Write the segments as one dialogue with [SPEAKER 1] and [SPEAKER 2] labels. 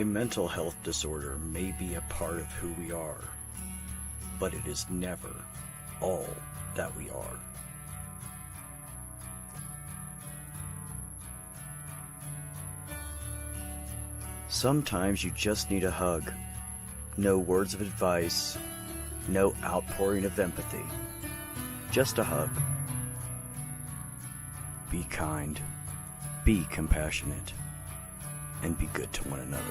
[SPEAKER 1] A mental health disorder may be a part of who we are, but it is never all that we are. Sometimes you just need a hug. No words of advice, no outpouring of empathy. Just a hug. Be kind, be compassionate, and be good to one another.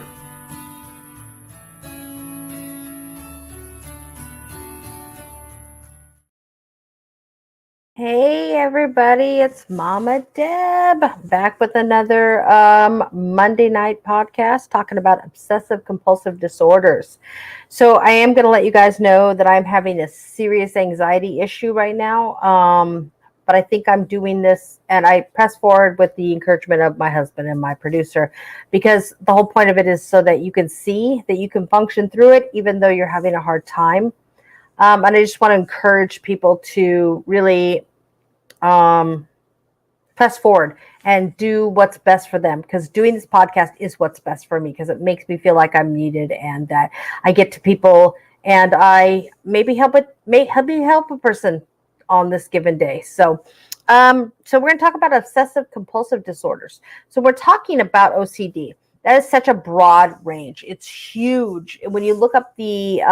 [SPEAKER 2] Hey everybody, it's Mama Deb back with another Monday night podcast talking about obsessive compulsive disorders. So I am going to let you guys know that I'm having a serious anxiety issue right now. But I think I'm doing this, and I press forward with the encouragement of my husband and my producer, because the whole point of it is so that you can see that you can function through it even though you're having a hard time. And I just want to encourage people to really press forward and do what's best for them, because doing this podcast is what's best for me, because it makes me feel like I'm needed and that I get to people and I maybe help a person on this given day. So we're going to talk about obsessive compulsive disorders. So we're talking about OCD. That is such a broad range. It's huge. When you look up the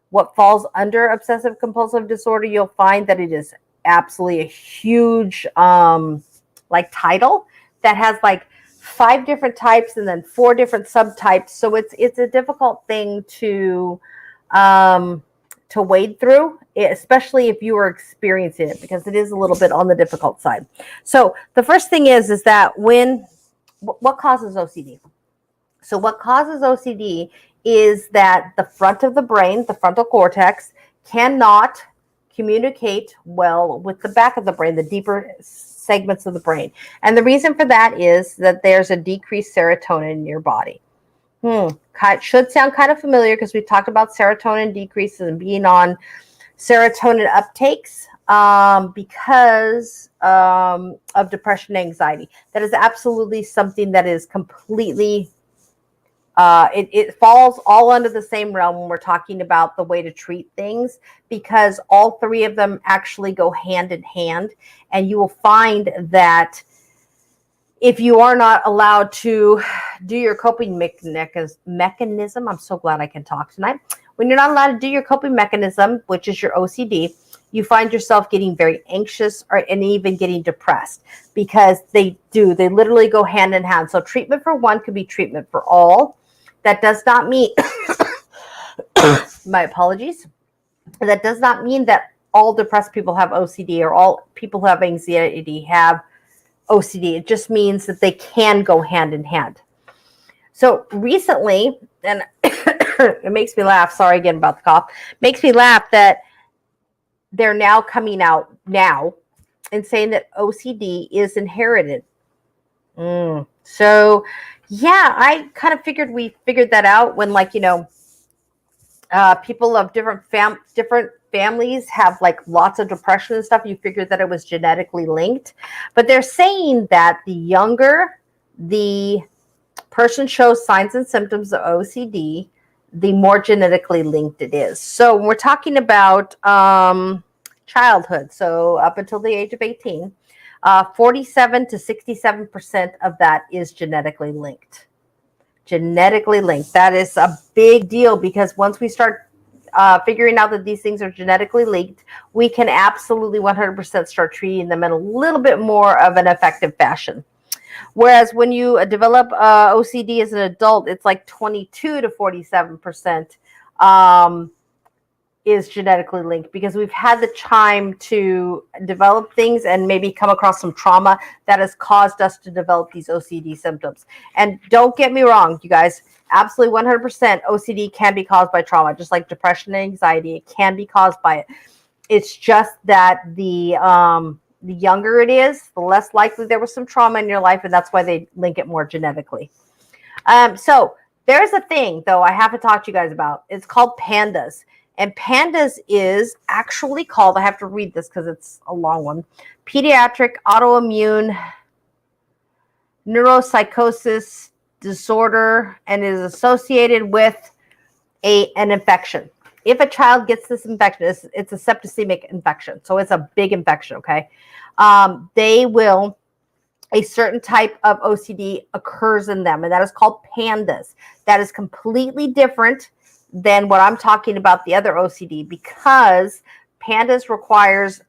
[SPEAKER 2] what falls under obsessive compulsive disorder, you'll find that it is absolutely a huge title that has like 5 different types and then 4 different subtypes. So it's a difficult thing to wade through, especially if you are experiencing it, because it is a little bit on the difficult side. So the first thing is that what causes OCD? So what causes OCD is that the front of the brain, the frontal cortex, cannot communicate well with the back of the brain, the deeper segments of the brain. And the reason for that is that there's a decreased serotonin in your body. It should sound kind of familiar, because we talked about serotonin decreases and being on serotonin uptakes because of depression and anxiety. That is absolutely something that is completely it falls all under the same realm when we're talking about the way to treat things, because all 3 of them actually go hand in hand. And you will find that if you are not allowed to do your coping mechanism, I'm so glad I can talk tonight. When you're not allowed to do your coping mechanism, which is your OCD, you find yourself getting very anxious and even getting depressed, because they literally go hand in hand. So treatment for one could be treatment for all. That does not mean, my apologies, that does not mean that all depressed people have OCD or all people who have anxiety have OCD. It just means that they can go hand in hand. So recently, and it makes me laugh, sorry again about the cough, makes me laugh that they're now coming out now and saying that OCD is inherited. So yeah, I kind of figured we figured that out when, people of different families have like lots of depression and stuff. You figured that it was genetically linked, but they're saying that the younger the person shows signs and symptoms of OCD, the more genetically linked it is. So when we're talking about childhood, so up until the age of 18, 47 to 67% of that is genetically linked. Genetically linked. That is a big deal, because once we start figuring out that these things are genetically linked, we can absolutely 100% start treating them in a little bit more of an effective fashion. Whereas when you develop OCD as an adult, it's like 22 to 47% is genetically linked, because we've had the time to develop things and maybe come across some trauma that has caused us to develop these OCD symptoms. And don't get me wrong, you guys, absolutely 100% OCD can be caused by trauma, just like depression and anxiety. It can be caused by it. It's just that the younger it is, the less likely there was some trauma in your life, and that's why they link it more genetically. So there's a thing, though, I have to talk to you guys about. It's called PANDAS. And PANDAS is actually called, I have to read this because it's a long one, Pediatric Autoimmune Neuropsychosis disorder and is associated with an infection. If a child gets this infection, it's a septicemic infection, so it's a big infection, okay? A certain type of OCD occurs in them, and that is called pandas. That is completely different than what I'm talking about, the other OCD, because pandas requires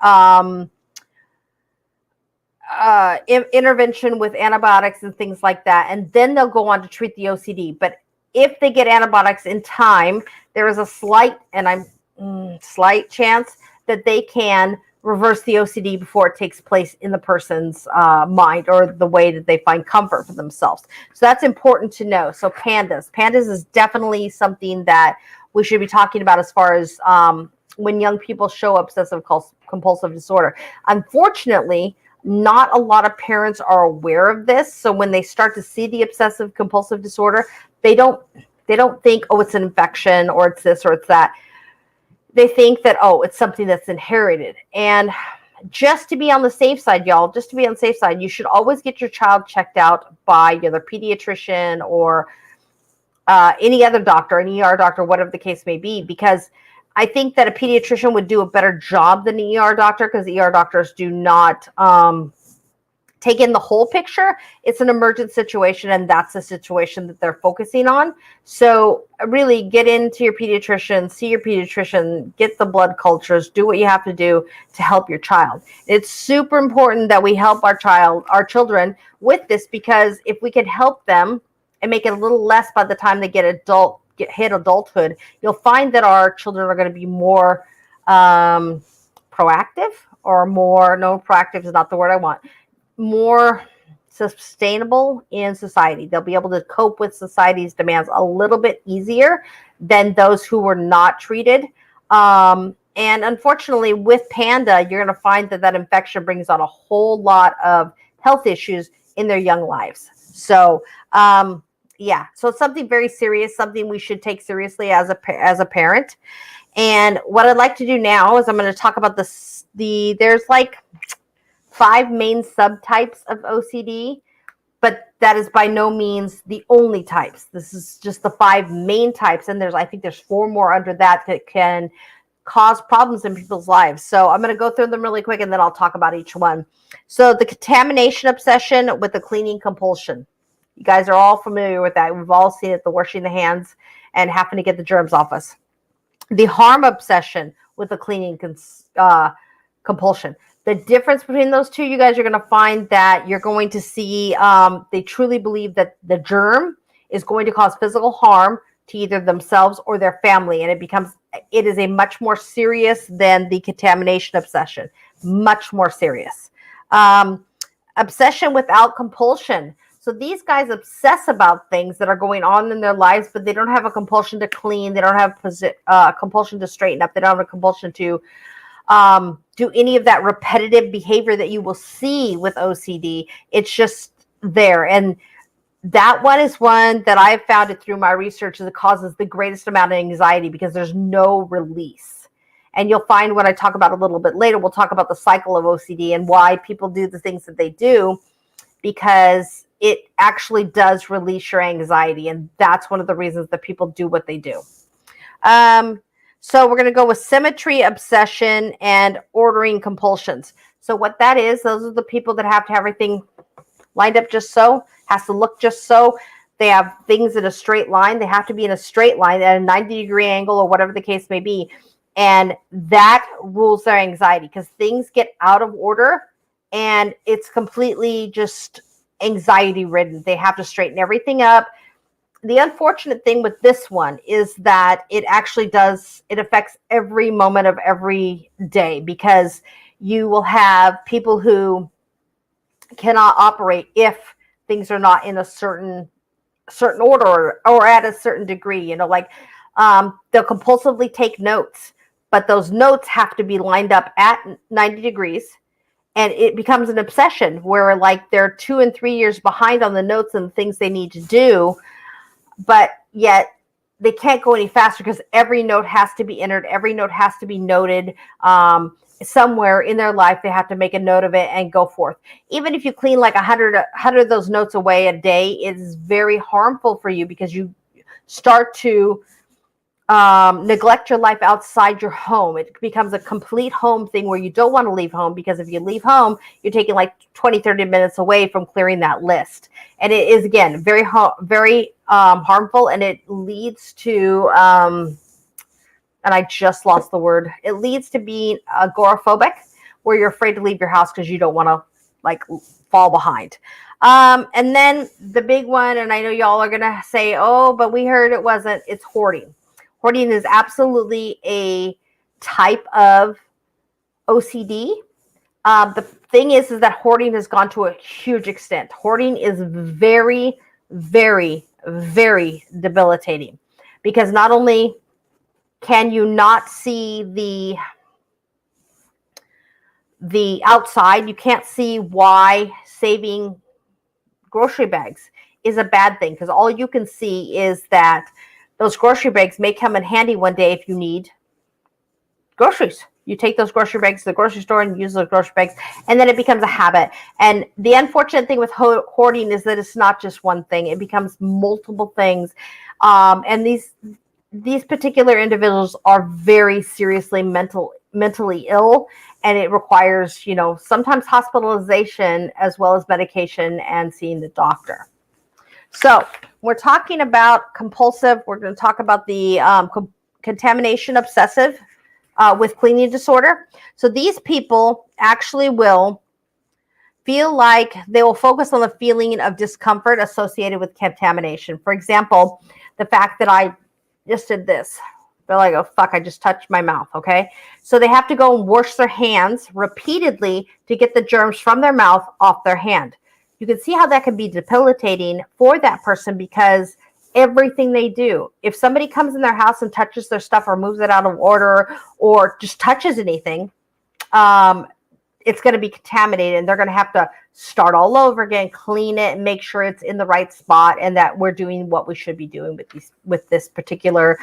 [SPEAKER 2] intervention with antibiotics and things like that, and then they'll go on to treat the OCD. But if they get antibiotics in time, there is a slight chance that they can reverse the OCD before it takes place in the person's mind, or the way that they find comfort for themselves. So that's important to know. So pandas is definitely something that we should be talking about as far as when young people show obsessive compulsive disorder. Unfortunately, not a lot of parents are aware of this. So when they start to see the obsessive compulsive disorder, they don't think, oh, it's an infection, or it's this, or it's that. They think that, oh, it's something that's inherited. And just to be on the safe side, y'all, you should always get your child checked out by either pediatrician or any other doctor, an ER doctor, whatever the case may be, because I think that a pediatrician would do a better job than an ER doctor, because ER doctors do not take in the whole picture. It's an emergent situation, and that's the situation that they're focusing on. So really get into your pediatrician, see your pediatrician, get the blood cultures, do what you have to do to help your child. It's super important that we help our children with this, because if we can help them and make it a little less by the time they hit adulthood, you'll find that our children are going to be more proactive, or more, no, proactive is not the word I want, more sustainable in society. They'll be able to cope with society's demands a little bit easier than those who were not treated. And unfortunately, with Panda, you're going to find that infection brings on a whole lot of health issues in their young lives. So, so it's something very serious, something we should take seriously as a parent. And what I'd like to do now is I'm going to talk about there's like 5 main subtypes of OCD, but that is by no means the only types. This is just the 5 main types, and I think there's 4 more under that can cause problems in people's lives. So I'm going to go through them really quick, and then I'll talk about each one. So the contamination obsession with the cleaning compulsion. You guys are all familiar with that. We've all seen it, the washing the hands and having to get the germs off us. The harm obsession with the cleaning compulsion. The difference between those two, you guys are going to find that you're going to see they truly believe that the germ is going to cause physical harm to either themselves or their family. And it is a much more serious than the contamination obsession. Much more serious. Obsession without compulsion. So these guys obsess about things that are going on in their lives, but they don't have a compulsion to clean. They don't have a compulsion to straighten up. They don't have a compulsion to do any of that repetitive behavior that you will see with OCD. It's just there. And that one is one that I've found it through my research that causes the greatest amount of anxiety, because there's no release. And you'll find when I talk about it a little bit later, we'll talk about the cycle of OCD and why people do the things that they do, because it actually does release your anxiety. And that's one of the reasons that people do what they do. So we're going to go with symmetry, obsession, and ordering compulsions. So what that is, those are the people that have to have everything lined up just so, has to look just so. They have things in a straight line. They have to be in a straight line at a 90-degree angle, or whatever the case may be. And that rules their anxiety, because things get out of order and it's completely just anxiety ridden. They have to straighten everything up. The unfortunate thing with this one is that it affects every moment of every day, because you will have people who cannot operate if things are not in a certain order or at a certain degree. Like they'll compulsively take notes, but those notes have to be lined up at 90 degrees. And it becomes an obsession where like they're 2 and 3 years behind on the notes and the things they need to do. But yet they can't go any faster, because every note has to be entered. Every note has to be noted. somewhere in their life, they have to make a note of it and go forth. Even if you clean like 100 of those notes away a day, it is very harmful for you because you start to neglect your life outside your home. It becomes a complete home thing where you don't want to leave home, because if you leave home, you're taking like 20-30 minutes away from clearing that list. And it is, again, very harmful, and it leads to and I just lost the word. It leads to being agoraphobic, where you're afraid to leave your house because you don't want to like fall behind. And then the big one, and I know y'all are going to say, oh, but we heard it wasn't, it's hoarding. Hoarding is absolutely a type of OCD. The thing is that hoarding has gone to a huge extent. Hoarding is very, very, very debilitating, because not only can you not see the outside, you can't see why saving grocery bags is a bad thing, because all you can see is that those grocery bags may come in handy one day if you need groceries. You take those grocery bags to the grocery store and use those grocery bags, and then it becomes a habit. And the unfortunate thing with hoarding is that it's not just one thing. It becomes multiple things. And these particular individuals are very seriously mentally ill, and it requires, sometimes hospitalization as well as medication and seeing the doctor. So we're talking about compulsive. We're going to talk about the contamination obsessive with cleaning disorder. So these people actually will feel like they will focus on the feeling of discomfort associated with contamination. For example, the fact that I just did this. They're like, oh, fuck, I just touched my mouth, okay? So they have to go and wash their hands repeatedly to get the germs from their mouth off their hand. You can see how that can be debilitating for that person, because everything they do, if somebody comes in their house and touches their stuff or moves it out of order or just touches anything, it's going to be contaminated, and they're going to have to start all over again, clean it, and make sure it's in the right spot, and that we're doing what we should be doing with this particular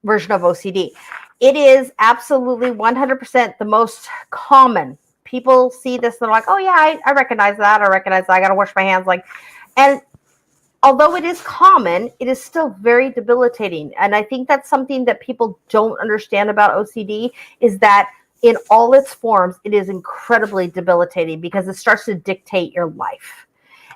[SPEAKER 2] version of OCD. It is absolutely 100% the most common. People see this and they're like, oh yeah, I recognize that. I got to wash my hands. And although it is common, it is still very debilitating. And I think that's something that people don't understand about OCD, is that in all its forms, it is incredibly debilitating, because it starts to dictate your life.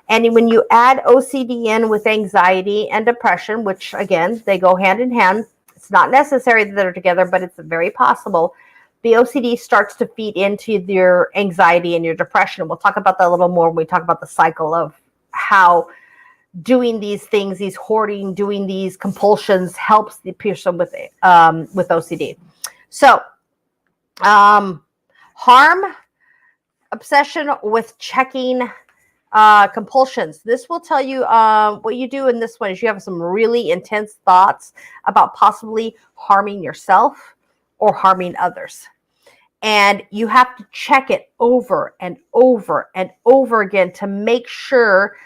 [SPEAKER 2] And when you add OCD in with anxiety and depression, which again, they go hand in hand, it's not necessary that they're together, but it's very possible. The OCD starts to feed into your anxiety and your depression. We'll talk about that a little more when we talk about the cycle of how doing these things, these hoarding, doing these compulsions helps the person with OCD. So, harm, obsession with checking, compulsions. This will tell you what you do in this one is you have some really intense thoughts about possibly harming yourself or harming others. And you have to check it over and over and over again to make sure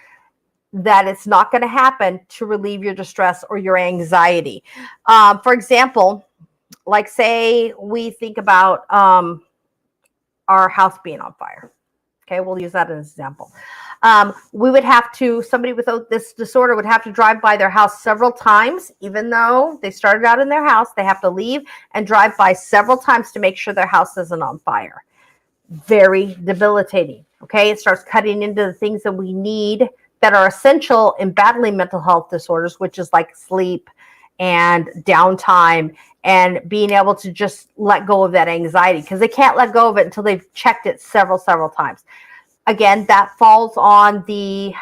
[SPEAKER 2] that it's not going to happen, to relieve your distress or your anxiety. For example, like say we think about our house being on fire. Okay, we'll use that as an example. We would have to, somebody with this disorder would have to drive by their house several times. Even though they started out in their house, they have to leave and drive by several times to make sure their house isn't on fire. Very debilitating. Okay, it starts cutting into the things that we need that are essential in battling mental health disorders, which is like sleep and downtime and being able to just let go of that anxiety, because they can't let go of it until they've checked it several times. Again, that falls on the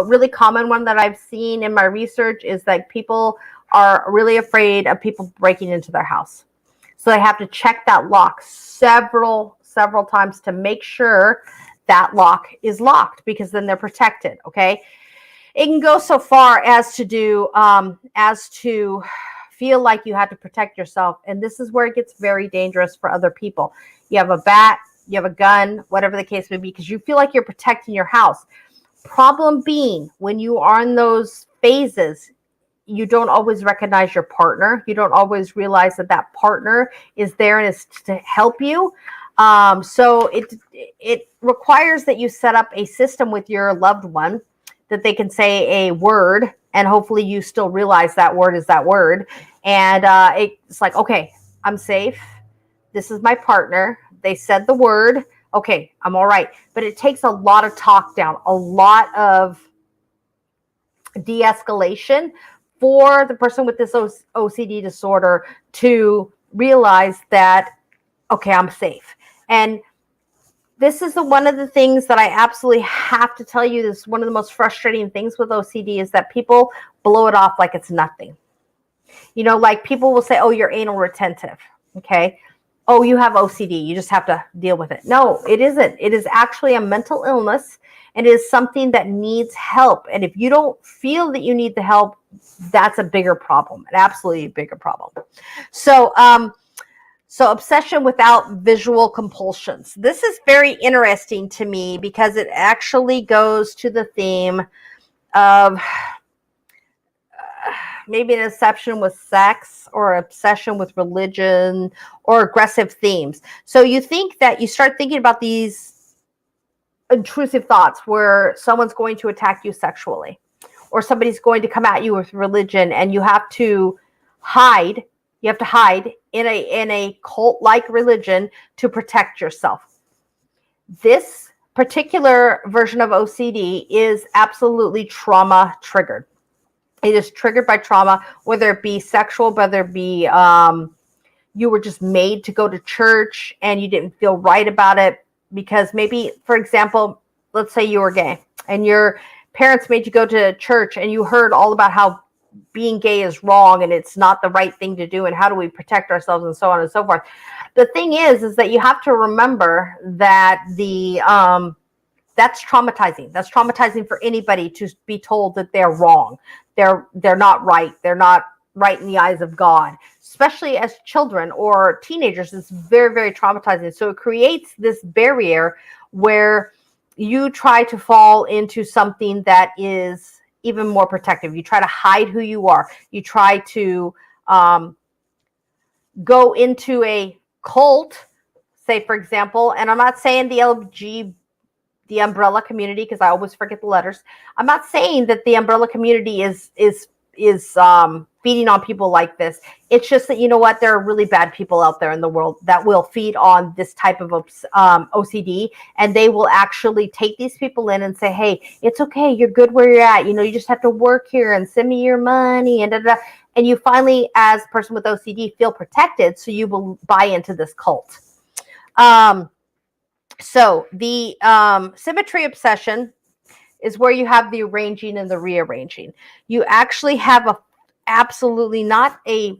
[SPEAKER 2] really common one that I've seen in my research is that people are really afraid of people breaking into their house. So they have to check that lock several times to make sure that lock is locked, because then they're protected. Okay. It can go so far as to feel like you have to protect yourself. And this is where it gets very dangerous for other people. You have a bat, you have a gun, whatever the case may be, because you feel like you're protecting your house. Problem being, when you are in those phases, you don't always recognize your partner. You don't always realize that that partner is there and is to help you. So it requires that you set up a system with your loved one that they can say a word, and hopefully you still realize that word is that word. And it's like, okay, I'm safe. This is my partner. They said the word. Okay, I'm all right. But it takes a lot of talk down, a lot of de-escalation for the person with this OCD disorder to realize that, okay, I'm safe. And this is one of the things that I absolutely have to tell you. This is one of the most frustrating things with OCD is that people blow it off like it's nothing. You know, like people will say, oh, you're anal retentive. Okay. Oh, you have OCD. You just have to deal with it. No, it isn't. It is actually a mental illness, and it is something that needs help. And if you don't feel that you need the help, that's a bigger problem, an absolutely bigger problem. So, so obsession without visual compulsions. This is very interesting to me because it actually goes to the theme of maybe an obsession with sex or obsession with religion or aggressive themes. So you think that you start thinking about these intrusive thoughts where someone's going to attack you sexually or somebody's going to come at you with religion, and you have to hide. You have to hide in a cult-like religion to protect yourself. This particular version of OCD is absolutely trauma triggered. It is triggered by trauma, whether it be sexual, whether it be you were just made to go to church and you didn't feel right about it because maybe, for example, let's say you were gay and your parents made you go to church and you heard all about how being gay is wrong and it's not the right thing to do and how do we protect ourselves and so on and so forth. The thing is that you have to remember that that's traumatizing. That's traumatizing for anybody to be told that they're wrong. They're not right. They're not right in the eyes of God, especially as children or teenagers. It's very, very traumatizing. So it creates this barrier where you try to fall into something that is even more protective. You try to hide who you are. You try to go into a cult, say, for example, and I'm not saying the umbrella community, because I always forget the letters. I'm not saying that the umbrella community is feeding on people like this. It's just that, you know what, there are really bad people out there in the world that will feed on this type of OCD, and they will actually take these people in and say, hey, it's okay, you're good where you're at, you know, you just have to work here and send me your money and da-da-da. And you finally, as a person with OCD, feel protected, so you will buy into this cult. So the symmetry obsession is where you have the arranging and the rearranging. You actually have absolutely not a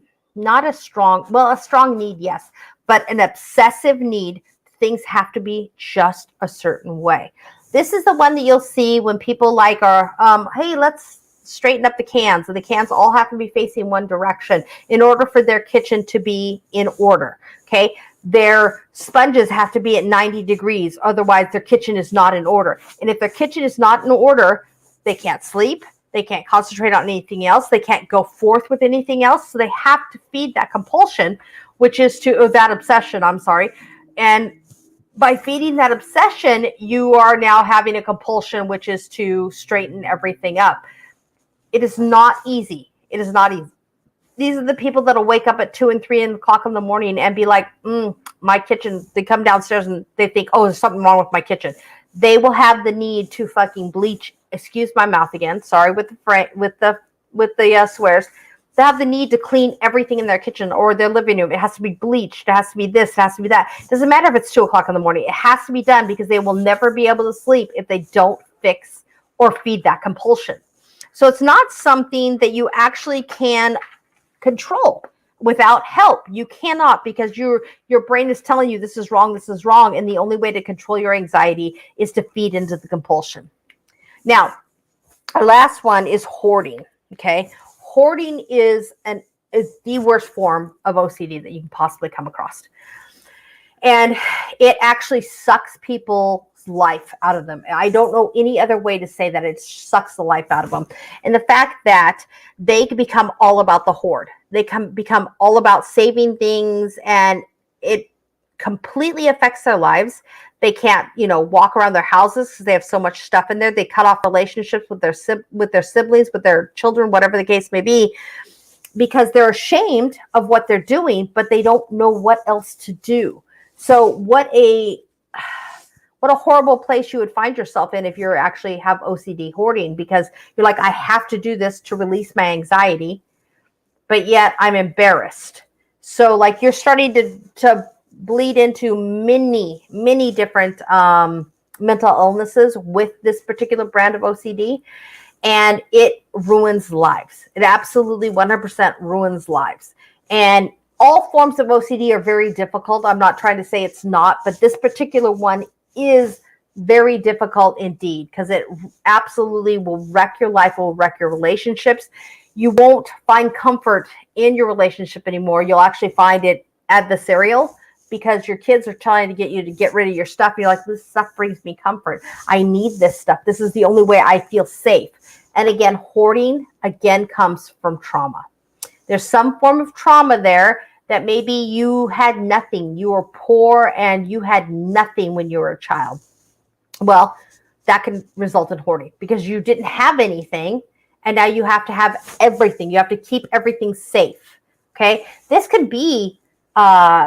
[SPEAKER 2] strong, well, a strong need, yes, but an obsessive need. Things have to be just a certain way. This is the one that you'll see when people like are, hey, let's straighten up the cans, and the cans all have to be facing one direction in order for their kitchen to be in order. Okay. Their sponges have to be at 90 degrees. Otherwise, their kitchen is not in order. And if their kitchen is not in order, they can't sleep. They can't concentrate on anything else. They can't go forth with anything else. So they have to feed that compulsion, which is that obsession, I'm sorry. And by feeding that obsession, you are now having a compulsion, which is to straighten everything up. It is not easy. It is not easy. These are the people that'll wake up at 2 and 3 o'clock in the morning and be like, my kitchen. They come downstairs and they think, oh, there's something wrong with my kitchen. They will have the need to fucking bleach. Excuse my mouth again. Sorry with the swears. They have the need to clean everything in their kitchen or their living room. It has to be bleached. It has to be this. It has to be that. It doesn't matter if it's 2 o'clock in the morning. It has to be done because they will never be able to sleep if they don't fix or feed that compulsion. So it's not something that you actually can control without help. You cannot, because your brain is telling you this is wrong, and the only way to control your anxiety is to feed into the compulsion. Now, our last one is hoarding. Okay, hoarding is the worst form of OCD that you can possibly come across, and it actually sucks people's life out of them. I don't know any other way to say that. It sucks the life out of them. And the fact that they can become all about the hoard. They can become all about saving things, and it completely affects their lives. They can't, walk around their houses because they have so much stuff in there. They cut off relationships with their siblings, with their children, whatever the case may be, because they're ashamed of what they're doing, but they don't know what else to do. So what a horrible place you would find yourself in if you actually have OCD hoarding, because you're like, I have to do this to release my anxiety, but yet I'm embarrassed. So like you're starting to bleed into many different mental illnesses with this particular brand of OCD, and it ruins lives. It absolutely 100% ruins lives. And all forms of OCD are very difficult. I'm not trying to say it's not, but this particular one is very difficult indeed, because it absolutely will wreck your life, will wreck your relationships. You won't find comfort in your relationship anymore. You'll actually find it adversarial, because your kids are trying to get you to get rid of your stuff. You're like, this stuff brings me comfort. I need this stuff. This is the only way I feel safe. And again, hoarding again comes from trauma. There's some form of trauma there that maybe you had nothing. You were poor and you had nothing when you were a child. Well, that can result in hoarding because you didn't have anything, and now you have to have everything. You have to keep everything safe. Okay. This could be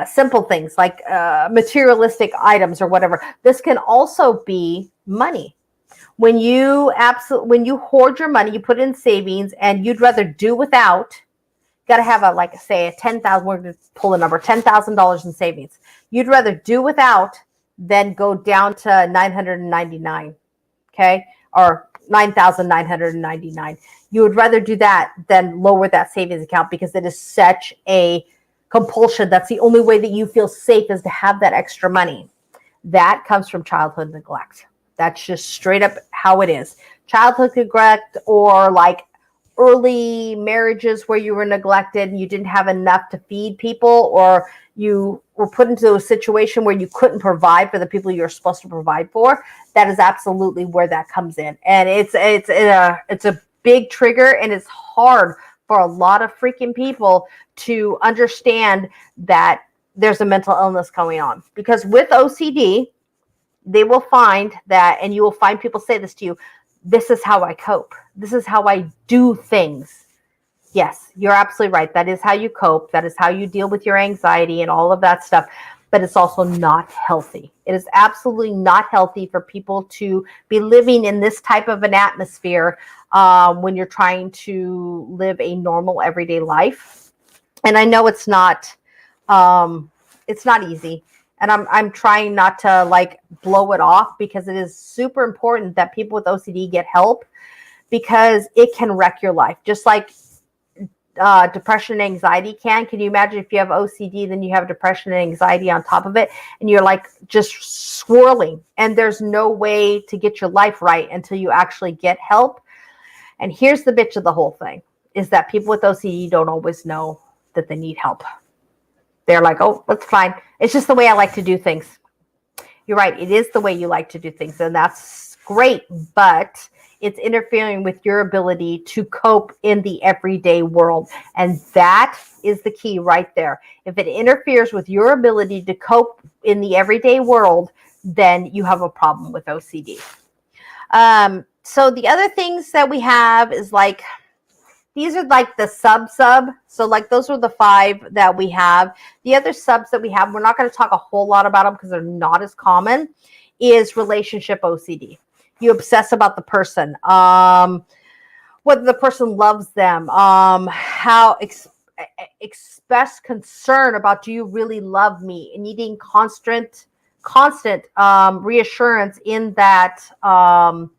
[SPEAKER 2] simple things like materialistic items or whatever. This can also be money. When you hoard your money, you put it in savings, and you'd rather do without. Got to have say $10,000. We're going to pull a number, $10,000 in savings. You'd rather do without than go down to $999, okay, or $9,999. You would rather do that than lower that savings account, because it is such a compulsion. That's the only way that you feel safe, is to have that extra money. That comes from childhood neglect. That's just straight up how it is. Childhood neglect, or like early marriages where you were neglected and you didn't have enough to feed people, or you were put into a situation where you couldn't provide for the people you're supposed to provide for. That is absolutely where that comes in. And it's a big trigger, and it's hard for a lot of freaking people to understand that there's a mental illness going on. Because with OCD, they will find that, and you will find people say this to you, this is how I cope. This is how I do things. Yes, you're absolutely right. That is how you cope. That is how you deal with your anxiety and all of that stuff. But it's also not healthy. It is absolutely not healthy for people to be living in this type of an atmosphere when you're trying to live a normal everyday life. And I know it's not easy. And I'm trying not to blow it off, because it is super important that people with OCD get help, because it can wreck your life. Just like depression and anxiety can. Can you imagine if you have OCD, then you have depression and anxiety on top of it, and you're just swirling, and there's no way to get your life right until you actually get help. And here's the bitch of the whole thing, is that people with OCD don't always know that they need help. They're like, oh, that's fine. It's just the way I like to do things. You're right. It is the way you like to do things, and that's great, but it's interfering with your ability to cope in the everyday world. And that is the key right there. If it interferes with your ability to cope in the everyday world, then you have a problem with OCD. So the other things that we have is these are the sub. So those are the 5 that we have. The other subs that we have, we're not going to talk a whole lot about them because they're not as common, is relationship OCD. You obsess about the person, whether the person loves them, how express concern about, do you really love me, and needing constant reassurance in that realm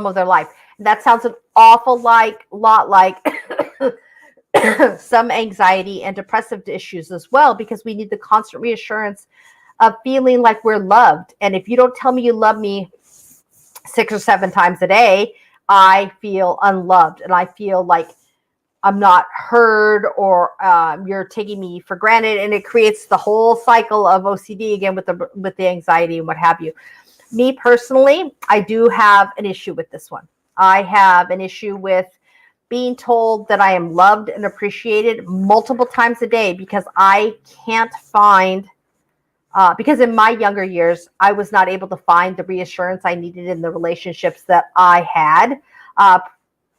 [SPEAKER 2] of their life. And that sounds an awful lot like some anxiety and depressive issues as well, because we need the constant reassurance of feeling like we're loved. And if you don't tell me you love me 6 or 7 times a day, I feel unloved, and I feel like I'm not heard, or you're taking me for granted, and it creates the whole cycle of OCD again with the anxiety and what have you. Me personally, I do have an issue with this one. I have an issue with being told that I am loved and appreciated multiple times a day because I can't find, because in my younger years, I was not able to find the reassurance I needed in the relationships that I had.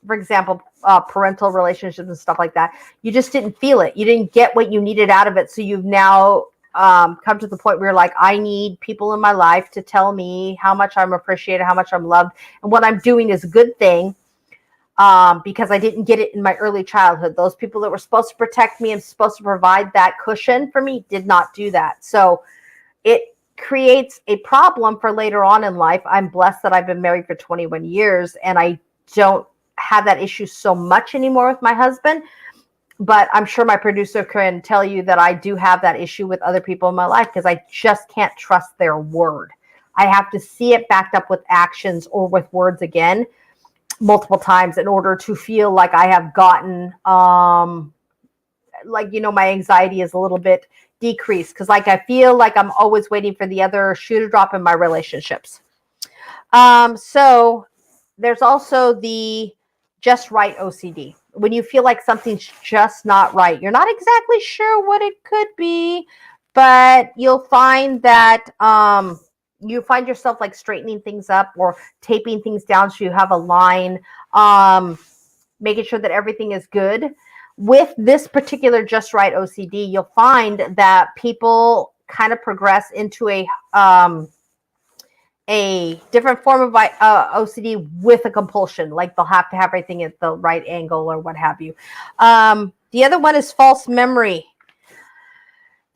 [SPEAKER 2] For example, parental relationships and stuff like that. You just didn't feel it. You didn't get what you needed out of it. So you've now come to the point where you're like, I need people in my life to tell me how much I'm appreciated, how much I'm loved, and what I'm doing is a good thing. Because I didn't get it in my early childhood. Those people that were supposed to protect me and supposed to provide that cushion for me did not do that. So it creates a problem for later on in life. I'm blessed that I've been married for 21 years and I don't have that issue so much anymore with my husband. But I'm sure my producer can tell you that I do have that issue with other people in my life because I just can't trust their word. I have to see it backed up with actions or with words again multiple times in order to feel like I have gotten, my anxiety is a little bit decreased because I feel like I'm always waiting for the other shoe to drop in my relationships. So there's also the just right OCD. When you feel like something's just not right, you're not exactly sure what it could be, but you'll find that, you find yourself like straightening things up or taping things down so you have a line, making sure that everything is good. With this particular just right OCD, you'll find that people kind of progress into a different form of OCD with a compulsion. Like they'll have to have everything at the right angle or what have you. The other one is false memory.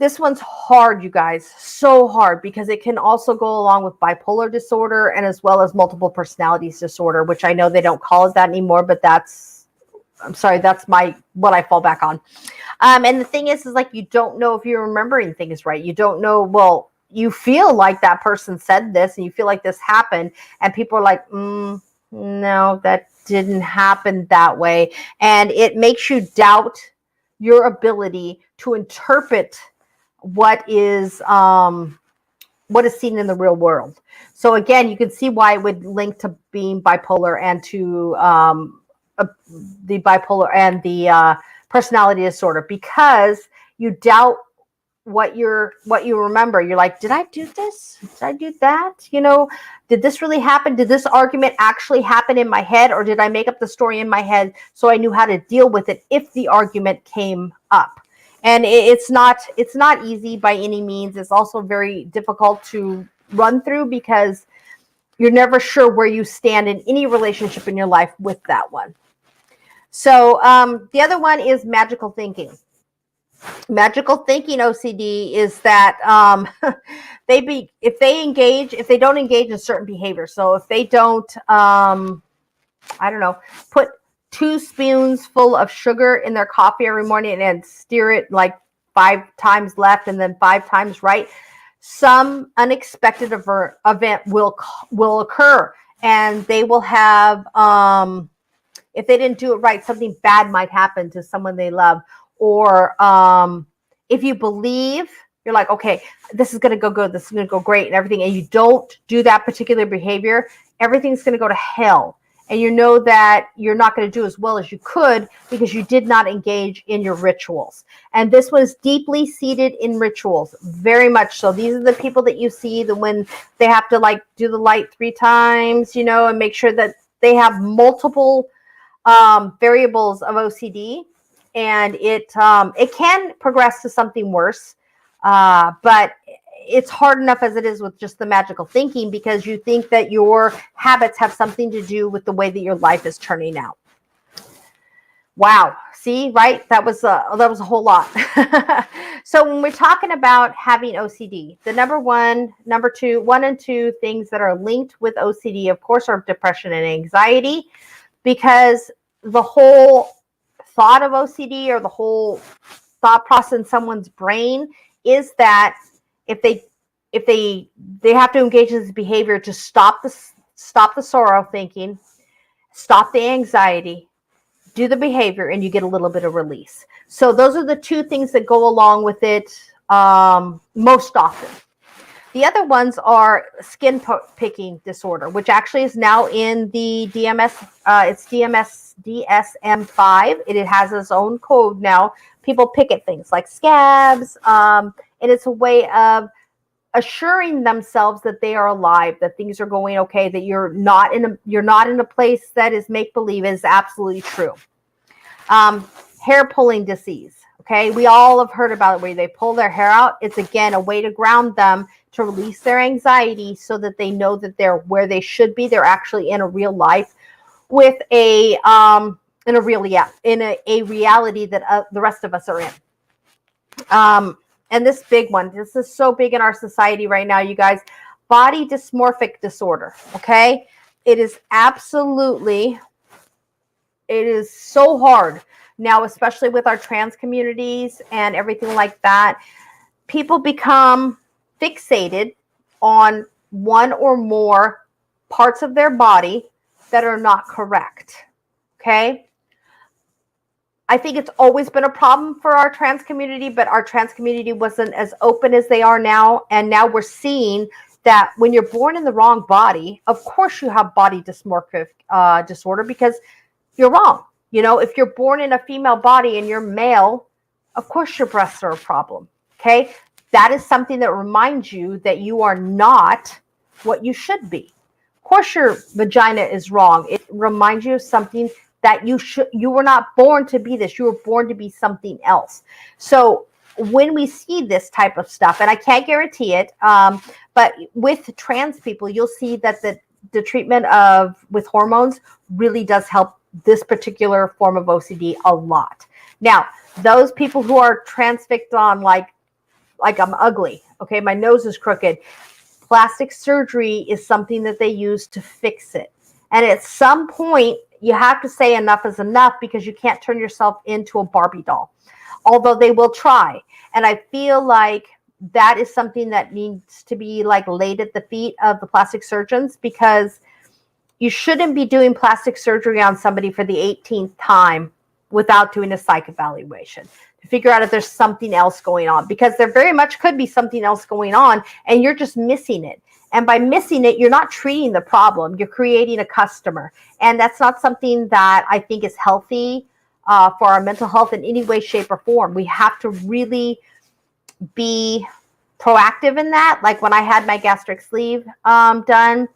[SPEAKER 2] This one's hard, you guys, so hard because it can also go along with bipolar disorder and as well as multiple personalities disorder, which I know they don't call it that anymore, but that's what I fall back on. And the thing is like, you don't know if you're remembering things right. You don't know, well, you feel like that person said this and you feel like this happened and people are like, no, that didn't happen that way. And it makes you doubt your ability to interpret what is seen in the real world. So again, you can see why it would link to being bipolar and to the bipolar and the personality disorder, because you doubt what you remember. You're like, did I do this? Did I do that? Did this really happen? Did this argument actually happen in my head, or did I make up the story in my head so I knew how to deal with it if the argument came up? And it's not easy by any means. It's also very difficult to run through because you're never sure where you stand in any relationship in your life with that one. So the other one is magical thinking. Magical thinking OCD is that if they don't engage in certain behavior. So if they don't, put 2 spoons full of sugar in their coffee every morning and steer it like 5 times left and then 5 times right, some unexpected event will occur, and they will have, if they didn't do it right, something bad might happen to someone they love. Or if you believe, you're like, okay, this is going to go good, this is going to go great and everything, and you don't do that particular behavior, everything's going to go to hell. And you know that you're not going to do as well as you could because you did not engage in your rituals. And this was deeply seated in rituals, very much so. These are the people that you see that when they have to like do the light 3 times, and make sure that they have multiple variables of OCD. And it can progress to something worse, but it's hard enough as it is with just the magical thinking, because you think that your habits have something to do with the way that your life is turning out. Wow. See, right? That was a whole lot. So when we're talking about having OCD, the one and two things that are linked with OCD, of course, are depression and anxiety, because the whole thought of OCD, or the whole thought process in someone's brain, is that if they have to engage in this behavior to stop the sorrow thinking, stop the anxiety, do the behavior, and you get a little bit of release. So those are the 2 things that go along with it most often. The other ones are skin picking disorder, which actually is now in the DMS. It's DSM-5. It has its own code now. People pick at things like scabs, and it's a way of assuring themselves that they are alive, that things are going okay, that you're not in a place that is make believe. Is absolutely true. Hair pulling disease. Okay, we all have heard about it where they pull their hair out. It's again a way to ground them, to release their anxiety so that they know that they're where they should be. They're actually in a real life with a reality that the rest of us are in. And this big one, this is so big in our society right now, you guys, body dysmorphic disorder. Okay, it is so hard now, especially with our trans communities and everything like that. People become fixated on one or more parts of their body that are not correct. Okay. I think it's always been a problem for our trans community, but our trans community wasn't as open as they are now. And now we're seeing that when you're born in the wrong body, of course you have body dysmorphic disorder, because you're wrong. You know, if you're born in a female body and you're male, of course your breasts are a problem. Okay. That is something that reminds you that you are not what you should be. Of course your vagina is wrong. It reminds you of something that you were not born to be this. You were born to be something else. So when we see this type of stuff, and I can't guarantee it, but with trans people, you'll see that the treatment with hormones really does help this particular form of OCD a lot. Now, those people who are transfixed on like I'm ugly, okay, my nose is crooked, plastic surgery is something that they use to fix it. And at some point, you have to say enough is enough, because you can't turn yourself into a Barbie doll, although they will try. And I feel like that is something that needs to be like laid at the feet of the plastic surgeons, because you shouldn't be doing plastic surgery on somebody for the 18th time without doing a psych evaluation to figure out if there's something else going on, because there very much could be something else going on and you're just missing it. And by missing it, you're not treating the problem. You're creating a customer. And that's not something that I think is healthy for our mental health in any way, shape, or form. We have to really be proactive in that. Like when I had my gastric sleeve done,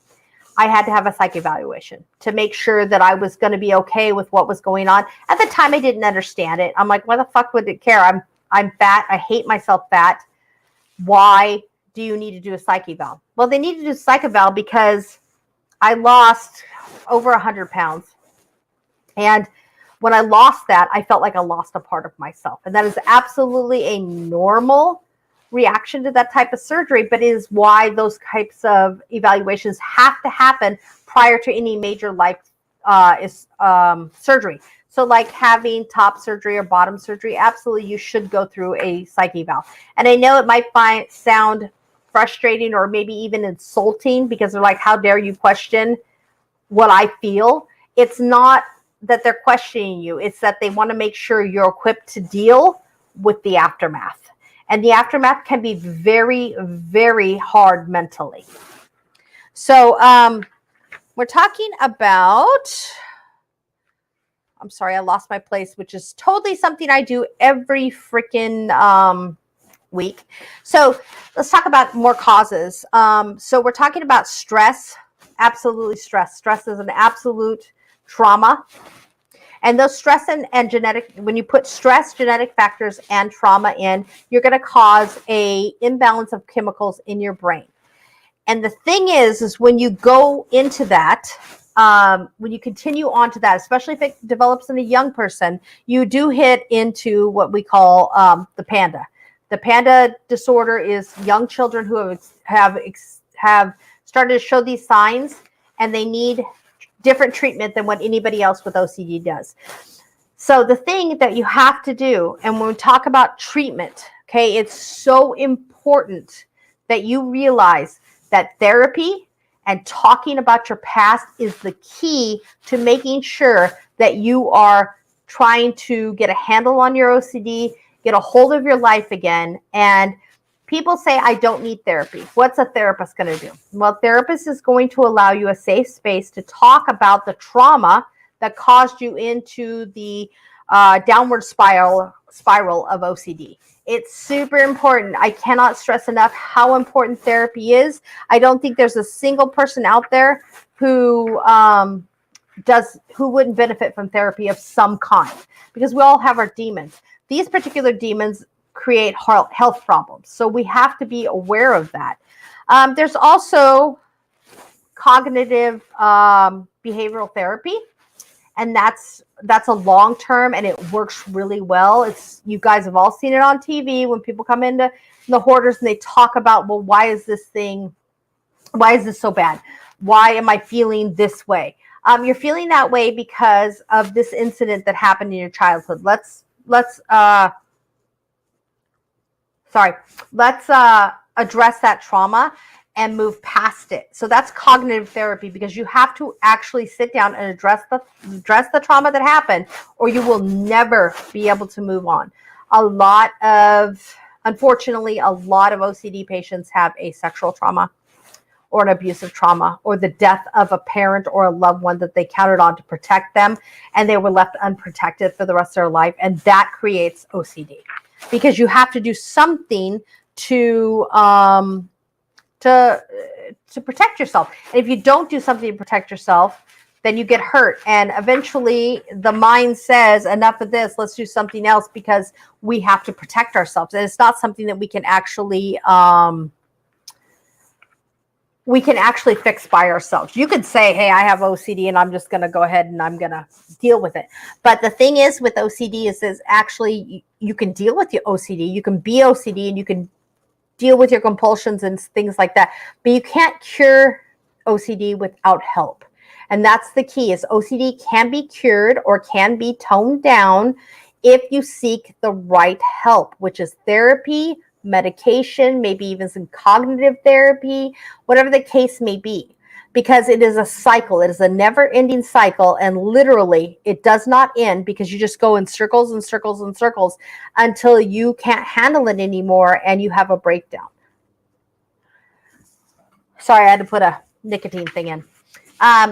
[SPEAKER 2] I had to have a psych evaluation to make sure that I was going to be okay with what was going on. At the time, I didn't understand it. I'm like, why the fuck would it care? I'm fat. I hate myself fat. Why do you need to do a psych eval? Well, they need to do a psych eval because I lost over 100 pounds. And when I lost that, I felt like I lost a part of myself. And that is absolutely a normal reaction to that type of surgery, but it is why those types of evaluations have to happen prior to any major life surgery. So like having top surgery or bottom surgery, absolutely you should go through a psych eval. And I know it might sound frustrating or maybe even insulting, because they're like, how dare you question what I feel? It's not that they're questioning you. It's that they want to make sure you're equipped to deal with the aftermath. And the aftermath can be very, very hard mentally. So we're talking about, I'm sorry, I lost my place, which is totally something I do every freaking week. So let's talk about more causes. So we're talking about stress. Absolutely stress. Stress is an absolute trauma. And those stress and genetic, when you put stress, genetic factors, and trauma in, you're going to cause a imbalance of chemicals in your brain. And the thing is when you go into that, when you continue on to that, especially if it develops in a young person, you do hit into what we call the panda. The panda disorder is young children who have started to show these signs, and they need different treatment than what anybody else with OCD does. So the thing that you have to do, and when we talk about treatment, okay, it's so important that you realize that therapy and talking about your past is the key to making sure that you are trying to get a handle on your OCD, get a hold of your life again. And people say, I don't need therapy. What's a therapist going to do? Well, therapist is going to allow you a safe space to talk about the trauma that caused you into the downward spiral of OCD. It's super important. I cannot stress enough how important therapy is. I don't think there's a single person out there who wouldn't benefit from therapy of some kind, because we all have our demons. These particular demons create health problems, so we have to be aware of that. There's also cognitive behavioral therapy, and that's a long term, and it works really well. You guys have all seen it on TV when people come into the hoarders and they talk about, well, why is this so bad? Why am I feeling this way? You're feeling that way because of this incident that happened in your childhood. Let's address that trauma and move past it. So that's cognitive therapy, because you have to actually sit down and address the trauma that happened, or you will never be able to move on. Unfortunately, a lot of OCD patients have a sexual trauma or an abusive trauma, or the death of a parent or a loved one that they counted on to protect them, and they were left unprotected for the rest of their life. And that creates OCD, because you have to do something to protect yourself. And if you don't do something to protect yourself, then you get hurt. And eventually the mind says, enough of this, let's do something else, because we have to protect ourselves. And it's not something that we can actually fix by ourselves. You could say, hey, I have OCD and I'm just going to go ahead and I'm going to deal with it. But the thing is with OCD is actually you can deal with your OCD. You can be OCD and you can deal with your compulsions and things like that. But you can't cure OCD without help. And that's the key, is OCD can be cured or can be toned down if you seek the right help, which is therapy, medication, maybe even some cognitive therapy, whatever the case may be, because it is a cycle. It is a never-ending cycle, and literally it does not end, because you just go in circles and circles and circles until you can't handle it anymore and you have a breakdown. Sorry, I had to put a nicotine thing in.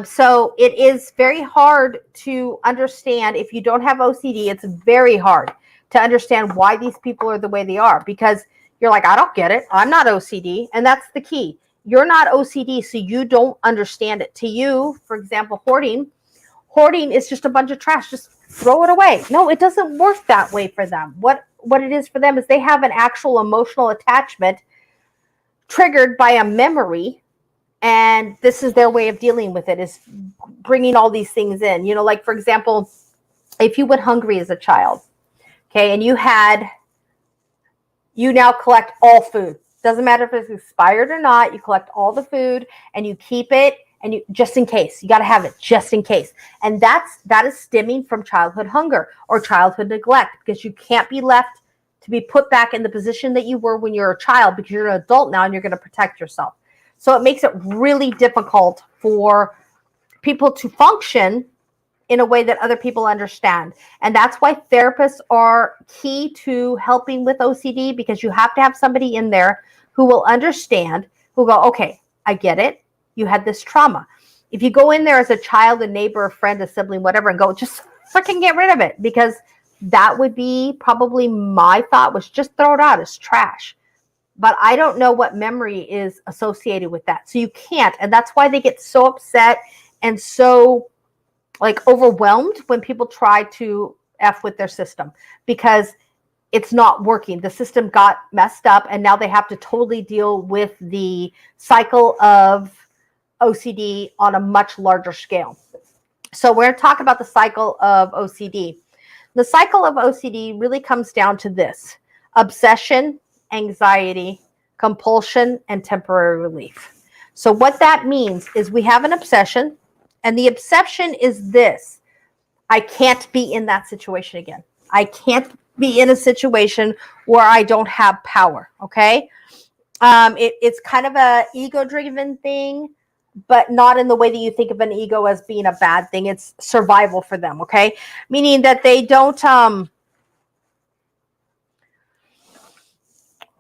[SPEAKER 2] So it is very hard to understand. If you don't have OCD, it's very hard to understand why these people are the way they are, because you're like, I don't get it. I'm not OCD. And that's the key. You're not OCD, so you don't understand it. To you, for example, hoarding is just a bunch of trash. Just throw it away. No, it doesn't work that way for them. What it is for them is they have an actual emotional attachment triggered by a memory, and this is their way of dealing with it, is bringing all these things in. You know, like, for example, if you went hungry as a child, okay, and you now collect all food. Doesn't matter if it's expired or not. You collect all the food and you keep it, and you, just in case, you got to have it just in case. And that is stemming from childhood hunger or childhood neglect, because you can't be left to be put back in the position that you were when you're a child, because you're an adult now and you're going to protect yourself. So it makes it really difficult for people to function in a way that other people understand. And that's why therapists are key to helping with OCD, because you have to have somebody in there who will understand, who go, okay, I get it. You had this trauma. If you go in there as a child, a neighbor, a friend, a sibling, whatever, and go, just freaking get rid of it, because that would be probably my thought, was just throw it out as trash. But I don't know what memory is associated with that. So you can't. And that's why they get so upset and so overwhelmed when people try to F with their system, because it's not working. The system got messed up, and now they have to totally deal with the cycle of OCD on a much larger scale. So we're going to talk about the cycle of OCD. The cycle of OCD really comes down to this: obsession, anxiety, compulsion, and temporary relief. So what that means is we have an obsession, and the obsession is this: I can't be in that situation again. I can't be in a situation where I don't have power, okay? It's kind of a ego-driven thing, but not in the way that you think of an ego as being a bad thing. It's survival for them, okay? Meaning that they don't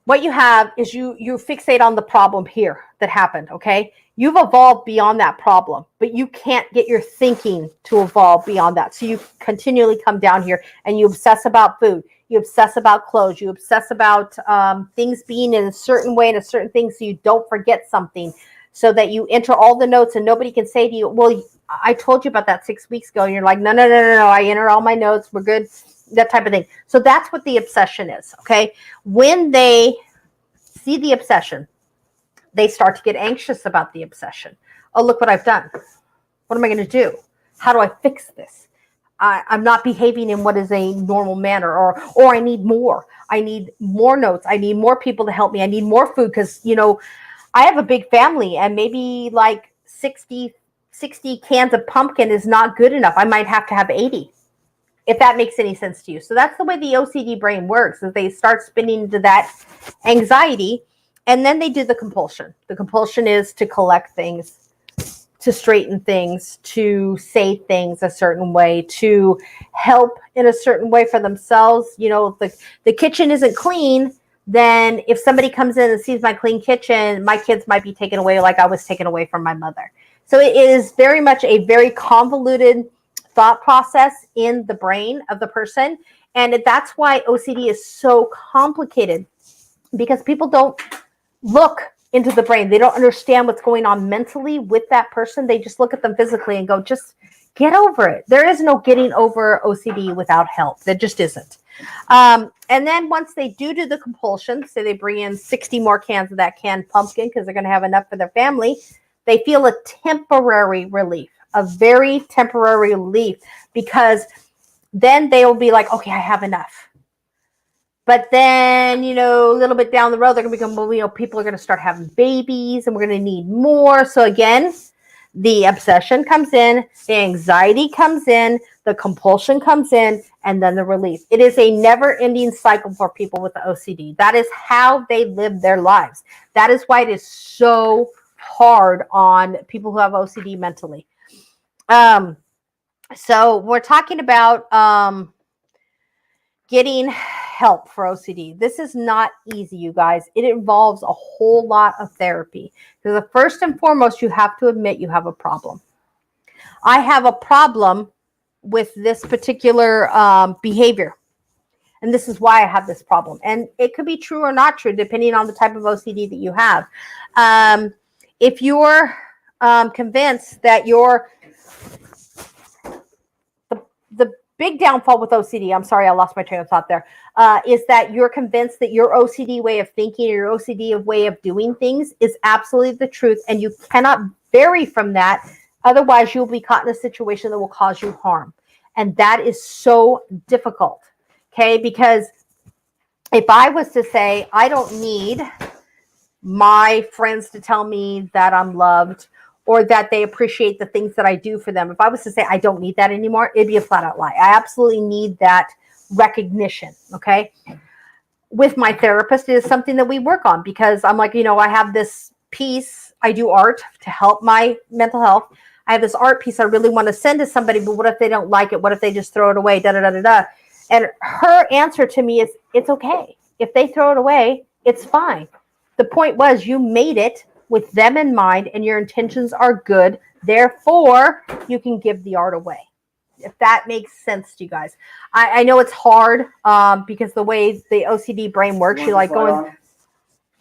[SPEAKER 2] what you have is you fixate on the problem here that happened, okay? You've evolved beyond that problem, but you can't get your thinking to evolve beyond that. So you continually come down here and you obsess about food. You obsess about clothes. You obsess about things being in a certain way and a certain thing so you don't forget something, so that you enter all the notes and nobody can say to you, well, I told you about that 6 weeks ago. And you're like, no, no, no, no, no. I enter all my notes. We're good. That type of thing. So that's what the obsession is, okay? When they see the obsession, they start to get anxious about the obsession. Oh, look what I've done. What am I going to do? How do I fix this? I'm not behaving in what is a normal manner, or I need more. I need more notes. I need more people to help me. I need more food because, I have a big family and maybe like 60 cans of pumpkin is not good enough. I might have to have 80, if that makes any sense to you. So that's the way the OCD brain works, is they start spinning into that anxiety, and then they do the compulsion. The compulsion is to collect things, to straighten things, to say things a certain way, to help in a certain way for themselves. If the kitchen isn't clean, then if somebody comes in and sees my clean kitchen, my kids might be taken away like I was taken away from my mother. So it is very much a very convoluted thought process in the brain of the person. And that's why OCD is so complicated, because people don't look into the brain. They don't understand what's going on mentally with that person. They just look at them physically and go, just get over it. There is no getting over OCD without help. There just isn't. And then once they do the compulsion, say they bring in 60 more cans of that canned pumpkin because they're going to have enough for their family, they feel a temporary relief, a very temporary relief, because then they will be like, okay, I have enough. But then, a little bit down the road, they're going to become, people are going to start having babies and we're going to need more. So again, the obsession comes in, the anxiety comes in, the compulsion comes in, and then the relief. It is a never-ending cycle for people with the OCD. That is how they live their lives. That is why it is so hard on people who have OCD mentally. So we're talking about getting help for OCD. This is not easy, you guys. It involves a whole lot of therapy. Because first and foremost, you have to admit you have a problem. I have a problem with this particular behavior. And this is why I have this problem. And it could be true or not true, depending on the type of OCD that you have. If you're convinced that the big downfall with OCD, I'm sorry, I lost my train of thought there, is that you're convinced that your OCD way of thinking or your OCD way of doing things is absolutely the truth, and you cannot vary from that. Otherwise, you'll be caught in a situation that will cause you harm. And that is so difficult, okay? Because if I was to say, I don't need my friends to tell me that I'm loved or that they appreciate the things that I do for them, if I was to say I don't need that anymore, it'd be a flat out lie. I absolutely need that recognition, okay? With my therapist, it is something that we work on, because I'm like, I have this piece, I do art to help my mental health. I have this art piece I really want to send to somebody, but what if they don't like it? What if they just throw it away? Da, da, da, da, da. And her answer to me is, it's okay. If they throw it away, it's fine. The point was, you made it with them in mind and your intentions are good. Therefore, you can give the art away. If that makes sense to you guys. I know it's hard because the way the OCD brain works, you like going.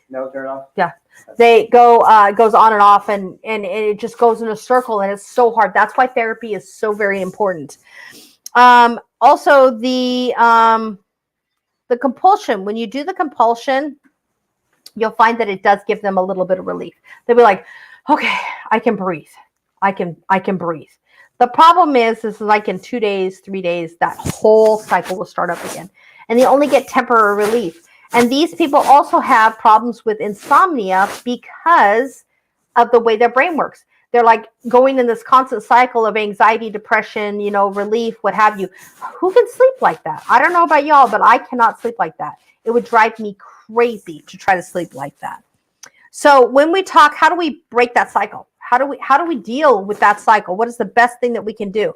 [SPEAKER 3] No, turn off.
[SPEAKER 2] Yeah. They go, it goes on and off, and it just goes in a circle, and it's so hard. That's why therapy is so very important. Also, the compulsion. When you do the compulsion, you'll find that it does give them a little bit of relief. They'll be like, okay, I can breathe. I can breathe. The problem is like in 2 days, 3 days, that whole cycle will start up again, and they only get temporary relief. And these people also have problems with insomnia because of the way their brain works. They're like going in this constant cycle of anxiety, depression, relief, what have you. Who can sleep like that? I don't know about y'all, but I cannot sleep like that. It would drive me crazy to try to sleep like that. So when we talk, how do we break that cycle? How do we deal with that cycle? What is the best thing that we can do?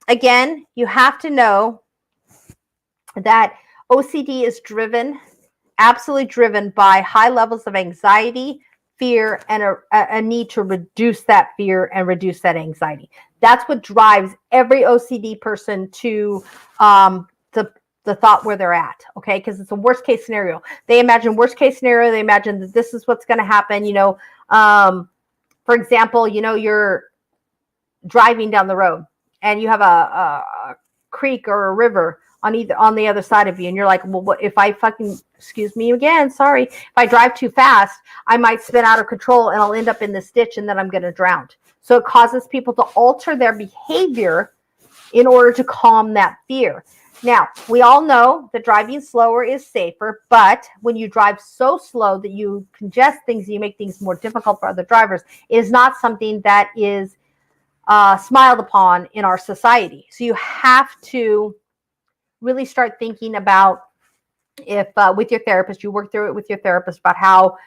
[SPEAKER 2] Again, you have to know that OCD is driven absolutely driven by high levels of anxiety, fear, and a need to reduce that fear and reduce that anxiety. That's what drives every OCD person to the thought where they're at, okay? Because it's a worst case scenario. They imagine worst case scenario. They imagine that this is what's going to happen. For example, you're driving down the road and you have a creek or a river on the other side of you, and you're like, well, what if I excuse me again, sorry, if I drive too fast, I might spin out of control and I'll end up in this ditch and then I'm going to drown. So it causes people to alter their behavior in order to calm that fear. Now, we all know that driving slower is safer, but when you drive so slow that you congest things, you make things more difficult for other drivers, it is not something that is smiled upon in our society. So you have to really start thinking about, if with your therapist, you work through it with your therapist about how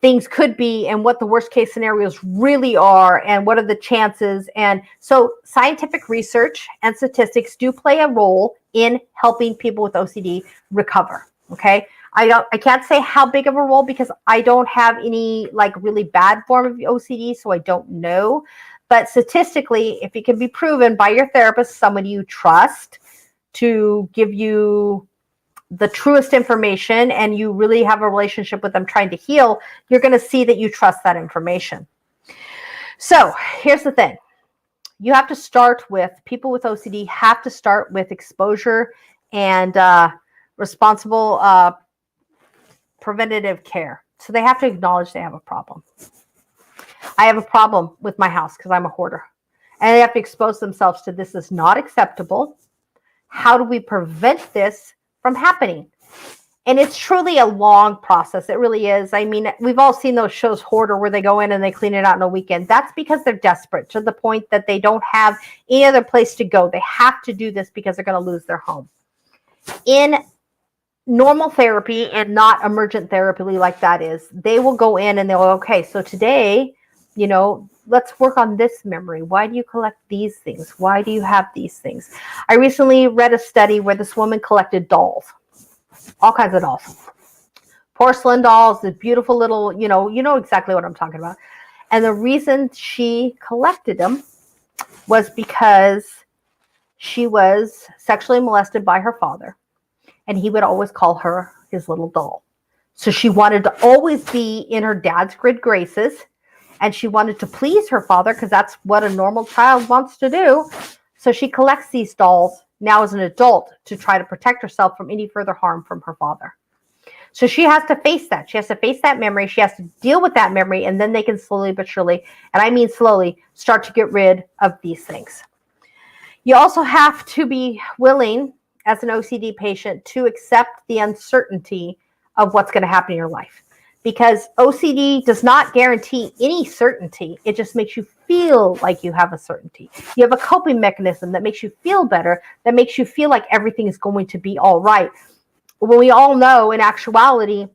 [SPEAKER 2] things could be and what the worst case scenarios really are and what are the chances. And so scientific research and statistics do play a role in helping people with OCD recover. Okay. I can't say how big of a role because I don't have any like really bad form of OCD, so I don't know. But statistically, if it can be proven by your therapist, somebody you trust, to give you the truest information and you really have a relationship with them trying to heal, you're going to see that you trust that information. So here's the thing. You have to start with, people with OCD have to start with exposure and responsible preventative care. So they have to acknowledge they have a problem. I have a problem with my house because I'm a hoarder. And they have to expose themselves to, this is not acceptable. How do we prevent this from happening? And it's truly a long process. It really is. I mean, we've all seen those shows, Hoarder, where they go in and they clean it out in a weekend. That's because they're desperate to the point that they don't have any other place to go. They have to do this because they're going to lose their home. In normal therapy and not emergent therapy like that is, they will go in and they'll, okay, so today, let's work on this memory. Why do you collect these things? Why do you have these things? I recently read a study where this woman collected dolls, all kinds of dolls, porcelain dolls, the beautiful little, you know exactly what I'm talking about. And the reason she collected them was because she was sexually molested by her father, and he would always call her his little doll. So she wanted to always be in her dad's good graces. And she wanted to please her father because that's what a normal child wants to do. So she collects these dolls now as an adult to try to protect herself from any further harm from her father. So she has to face that. She has to face that memory. She has to deal with that memory. And then they can slowly but surely, and I mean slowly, start to get rid of these things. You also have to be willing, as an OCD patient, to accept the uncertainty of what's going to happen in your life. Because OCD does not guarantee any certainty. It just makes you feel like you have a certainty. You have a coping mechanism that makes you feel better, that makes you feel like everything is going to be all right. When we all know in actuality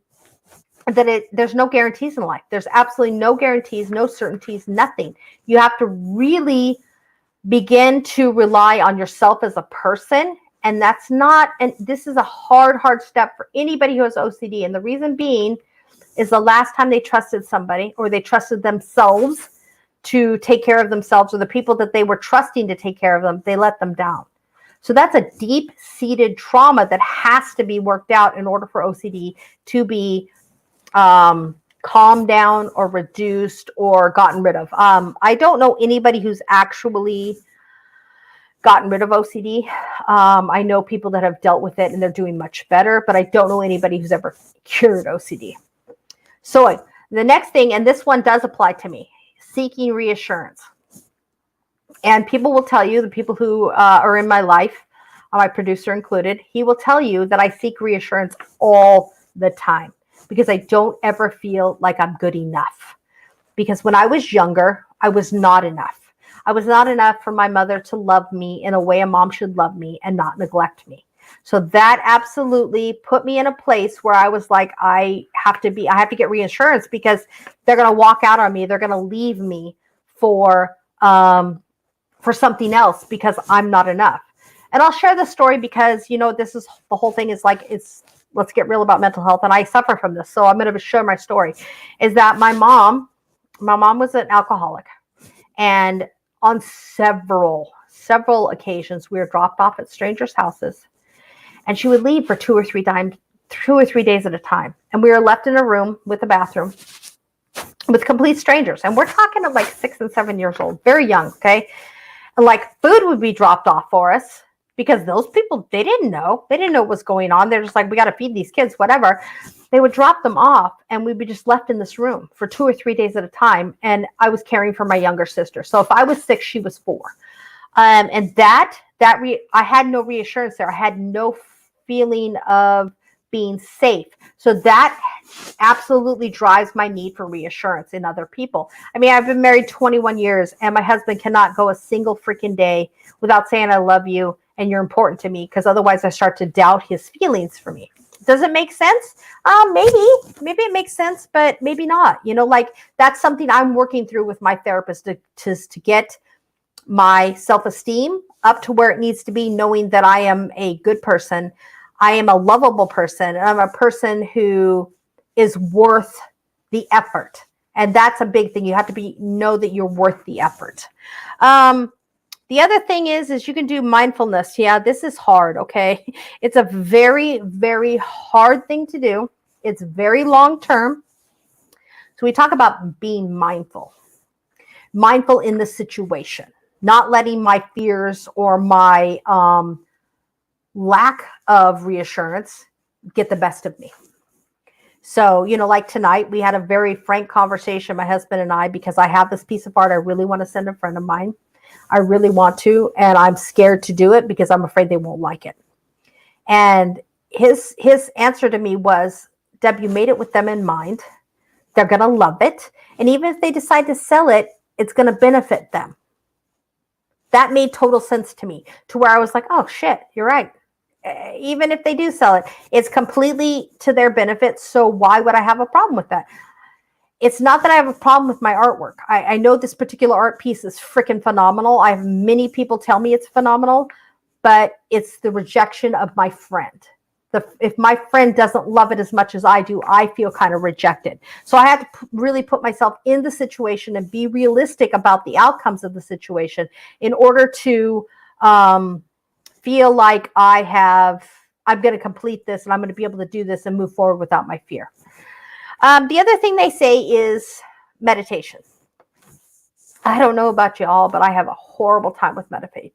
[SPEAKER 2] that there's no guarantees in life. There's absolutely no guarantees, no certainties, nothing. You have to really begin to rely on yourself as a person. And this is a hard step for anybody who has OCD. And the reason being is the last time they trusted somebody, or they trusted themselves to take care of themselves, or the people that they were trusting to take care of them, they let them down. So that's a deep-seated trauma that has to be worked out in order for OCD to be calmed down or reduced or gotten rid of. I don't know anybody who's actually gotten rid of OCD. I know people that have dealt with it and they're doing much better, but I don't know anybody who's ever cured OCD. So the next thing, and this one does apply to me, seeking reassurance. And people will tell you, the people who are in my life, my producer included, he will tell you that I seek reassurance all the time because I don't ever feel like I'm good enough. Because when I was younger, I was not enough. I was not enough for my mother to love me in a way a mom should love me and not neglect me. So that absolutely put me in a place where I was like, I have to get reassurance because they're going to walk out on me. They're going to leave me for something else because I'm not enough. And I'll share this story because, this is the whole thing is like, it's let's get real about mental health. And I suffer from this. So I'm going to share my story is that my mom was an alcoholic. And on several occasions, we were dropped off at strangers' houses. And she would leave for 2 or 3 days at a time. And we were left in a room with a bathroom with complete strangers. And we're talking of like 6 and 7 years old, very young. Okay. And like food would be dropped off for us because those people, they didn't know what was going on. They're just like, we got to feed these kids, whatever. They would drop them off and we'd be just left in this room for 2 or 3 days at a time. And I was caring for my younger sister. So if I was 6, she was 4. And I had no reassurance there. I had no feeling of being safe. So that absolutely drives my need for reassurance in other people. I mean, I've been married 21 years and my husband cannot go a single freaking day without saying I love you and you're important to me, because otherwise I start to doubt his feelings for me. Does it make sense? Maybe it makes sense, but maybe not. You know, like that's something I'm working through with my therapist to get my self-esteem up to where it needs to be, knowing that I am a good person. I am a lovable person. I'm a person who is worth the effort. And that's a big thing. You have to know that you're worth the effort. The other thing is you can do mindfulness. Yeah, this is hard. Okay. It's a very, very hard thing to do. It's very long term. So we talk about being mindful in the situation, not letting my fears or my lack of reassurance get the best of me. So, you know, like tonight, we had a very frank conversation, my husband and I, because I have this piece of art I really want to send a friend of mine. I really want to, and I'm scared to do it because I'm afraid they won't like it. And his answer to me was, Deb, you made it with them in mind. They're going to love it. And even if they decide to sell it, it's going to benefit them. That made total sense to me, to where I was like, oh shit, you're right. Even if they do sell it, it's completely to their benefit. So why would I have a problem with that? It's not that I have a problem with my artwork. I know this particular art piece is freaking phenomenal. I have many people tell me it's phenomenal, but it's the rejection of my friend. If my friend doesn't love it as much as I do, I feel kind of rejected. So I had to really put myself in the situation and be realistic about the outcomes of the situation in order to feel like I'm going to complete this and I'm going to be able to do this and move forward without my fear. The other thing they say is meditation. I don't know about you all, but I have a horrible time with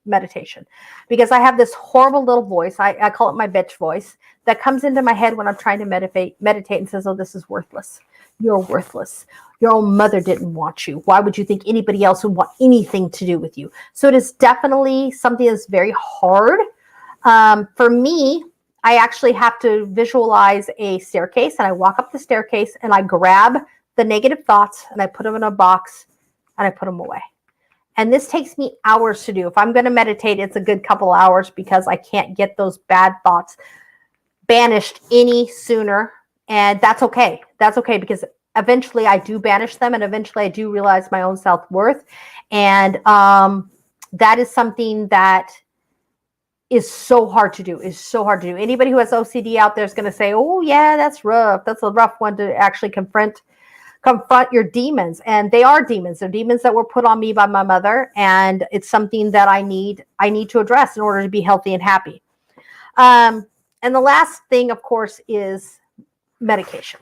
[SPEAKER 2] meditation because I have this horrible little voice. I call it my bitch voice that comes into my head when I'm trying to meditate and says, oh, this is worthless. You're worthless. Your own mother didn't want you. Why would you think anybody else would want anything to do with you? So it is definitely something that's very hard. For me, I actually have to visualize a staircase, and I walk up the staircase and I grab the negative thoughts and I put them in a box and I put them away. And this takes me hours to do. If I'm going to meditate, it's a good couple hours because I can't get those bad thoughts banished any sooner. And that's okay. That's okay because eventually I do banish them and eventually I do realize my own self-worth. And that is something that is so hard to do, Anybody who has OCD out there is going to say, oh yeah, that's rough. That's a rough one to actually confront your demons. And they are demons. They're demons that were put on me by my mother. And it's something that I need to address in order to be healthy and happy. And the last thing, of course, is medication.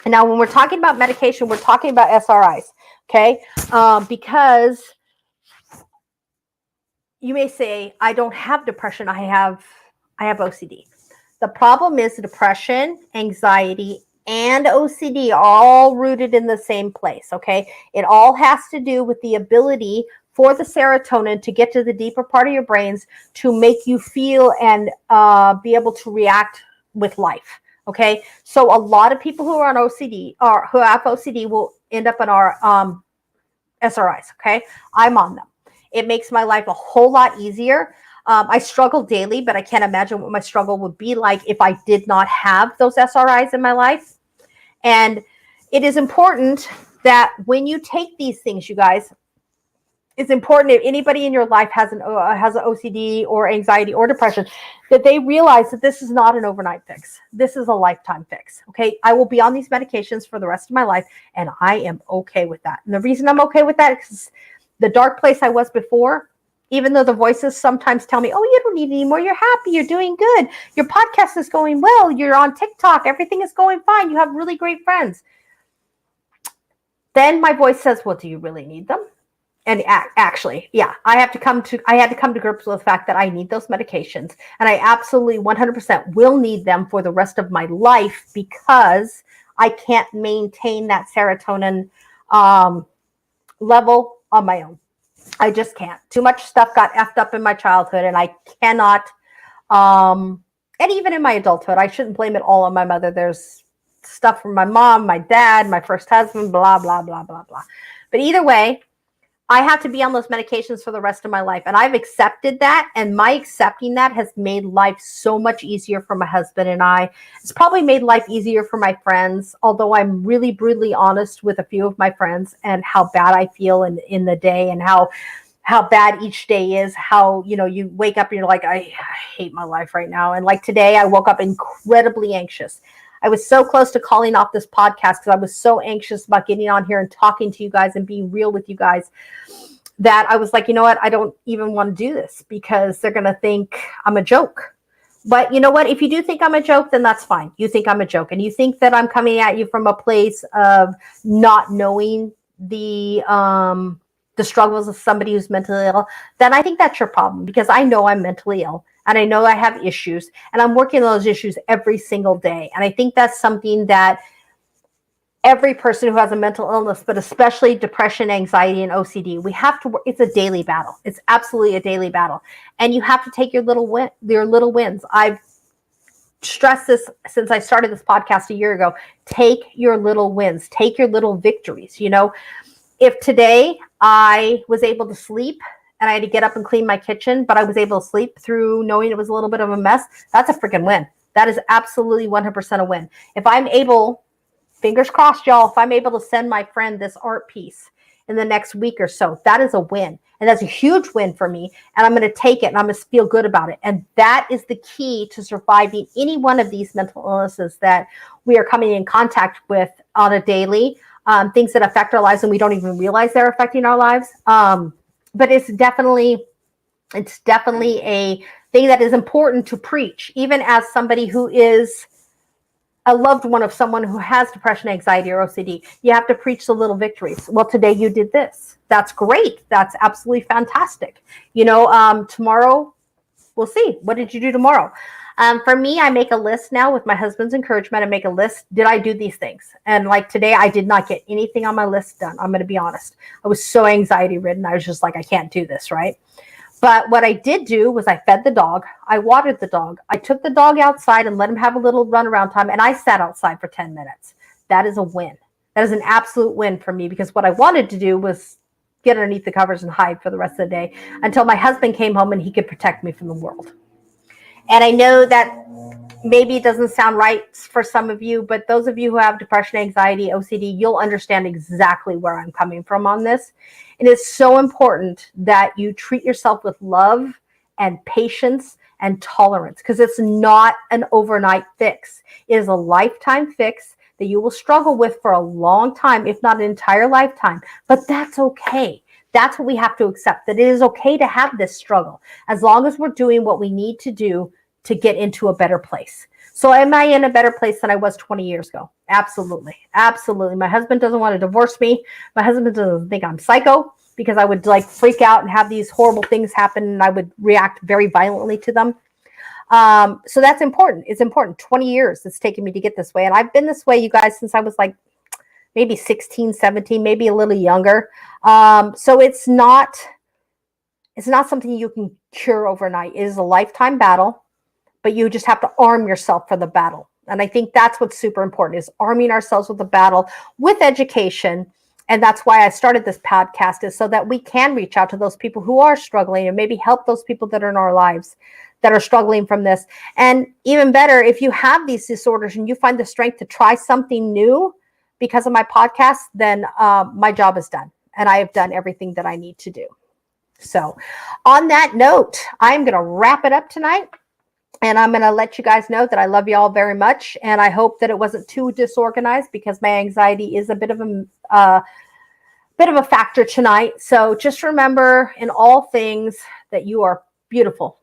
[SPEAKER 2] And now when we're talking about medication, we're talking about SRIs. Okay. Because you may say, I don't have depression. I have OCD. The problem is depression, anxiety, and OCD are all rooted in the same place. Okay. It all has to do with the ability for the serotonin to get to the deeper part of your brains to make you feel and be able to react with life. Okay. So a lot of people who are on OCD or who have OCD will end up in our SRIs. Okay. I'm on them. It makes my life a whole lot easier. I struggle daily, but I can't imagine what my struggle would be like if I did not have those SRIs in my life. And it is important that when you take these things, you guys, it's important, if anybody in your life has an OCD or anxiety or depression, that they realize that this is not an overnight fix. This is a lifetime fix. Okay. I will be on these medications for the rest of my life, and I am okay with that. And the reason I'm okay with that is the dark place I was before, even though the voices sometimes tell me, oh, you don't need any more. You're happy. You're doing good. Your podcast is going well. You're on TikTok. Everything is going fine. You have really great friends. Then my voice says, well, do you really need them? And actually, yeah, I had to come to grips with the fact that I need those medications, and I absolutely 100% will need them for the rest of my life, because I can't maintain that serotonin level on my own. I just can't. Too much stuff got effed up in my childhood, and I cannot. And even in my adulthood, I shouldn't blame it all on my mother. There's stuff from my mom, my dad, my first husband, blah, blah, blah, blah, blah. But either way, I have to be on those medications for the rest of my life. And I've accepted that. And my accepting that has made life so much easier for my husband and I. It's probably made life easier for my friends, although I'm really brutally honest with a few of my friends and how bad I feel in the day, and how bad each day is, how, you wake up and you're like, I hate my life right now. And like today, I woke up incredibly anxious. I was so close to calling off this podcast because I was so anxious about getting on here and talking to you guys and being real with you guys, that I was like, you know what? I don't even want to do this because they're going to think I'm a joke. But you know what? If you do think I'm a joke, then that's fine. You think I'm a joke, and you think that I'm coming at you from a place of not knowing the struggles of somebody who's mentally ill, then I think that's your problem, because I know I'm mentally ill. And I know I have issues, and I'm working on those issues every single day. And I think that's something that every person who has a mental illness, but especially depression, anxiety, and OCD, we have to work. It's a daily battle. It's absolutely a daily battle. And you have to take your little wins. I've stressed this since I started this podcast a year ago. Take your little wins. Take your little victories. If today I was able to sleep, and I had to get up and clean my kitchen, but I was able to sleep through knowing it was a little bit of a mess, that's a freaking win. That is absolutely 100% a win. If I'm able, fingers crossed, y'all, if I'm able to send my friend this art piece in the next week or so, that is a win. And that's a huge win for me. And I'm going to take it, and I'm going to feel good about it. And that is the key to surviving any one of these mental illnesses that we are coming in contact with on a daily, things that affect our lives and we don't even realize they're affecting our lives. But it's definitely a thing that is important to preach, even as somebody who is a loved one of someone who has depression, anxiety, or OCD. You have to preach the little victories. Well, today you did this. That's great. That's absolutely fantastic. Tomorrow we'll see. What did you do tomorrow? For me, I make a list now with my husband's encouragement. I make a list. Did I do these things? And like today, I did not get anything on my list done. I'm going to be honest. I was so anxiety ridden. I was just like, I can't do this, right? But what I did do was I fed the dog. I watered the dog. I took the dog outside and let him have a little run around time. And I sat outside for 10 minutes. That is a win. That is an absolute win for me, because what I wanted to do was get underneath the covers and hide for the rest of the day until my husband came home and he could protect me from the world. And I know that maybe it doesn't sound right for some of you, but those of you who have depression, anxiety, OCD, you'll understand exactly where I'm coming from on this. And it's so important that you treat yourself with love and patience and tolerance, because it's not an overnight fix. It is a lifetime fix that you will struggle with for a long time, if not an entire lifetime. But that's okay. That's what we have to accept, that it is okay to have this struggle, as long as we're doing what we need to do to get into a better place. So am I in a better place than I was 20 years ago? Absolutely. Absolutely. My husband doesn't want to divorce me. My husband doesn't think I'm psycho, because I would freak out and have these horrible things happen, and I would react very violently to them. So that's important. It's important. 20 years it's taken me to get this way. And I've been this way, you guys, since I was maybe 16, 17, maybe a little younger. So it's not something you can cure overnight. It is a lifetime battle, but you just have to arm yourself for the battle. And I think that's what's super important, is arming ourselves with the battle with education. And that's why I started this podcast, is so that we can reach out to those people who are struggling and maybe help those people that are in our lives that are struggling from this. And even better, if you have these disorders and you find the strength to try something new because of my podcast, then my job is done. And I have done everything that I need to do. So on that note, I'm going to wrap it up tonight. And I'm going to let you guys know that I love you all very much. And I hope that it wasn't too disorganized, because my anxiety is a bit of a factor tonight. So just remember in all things that you are beautiful,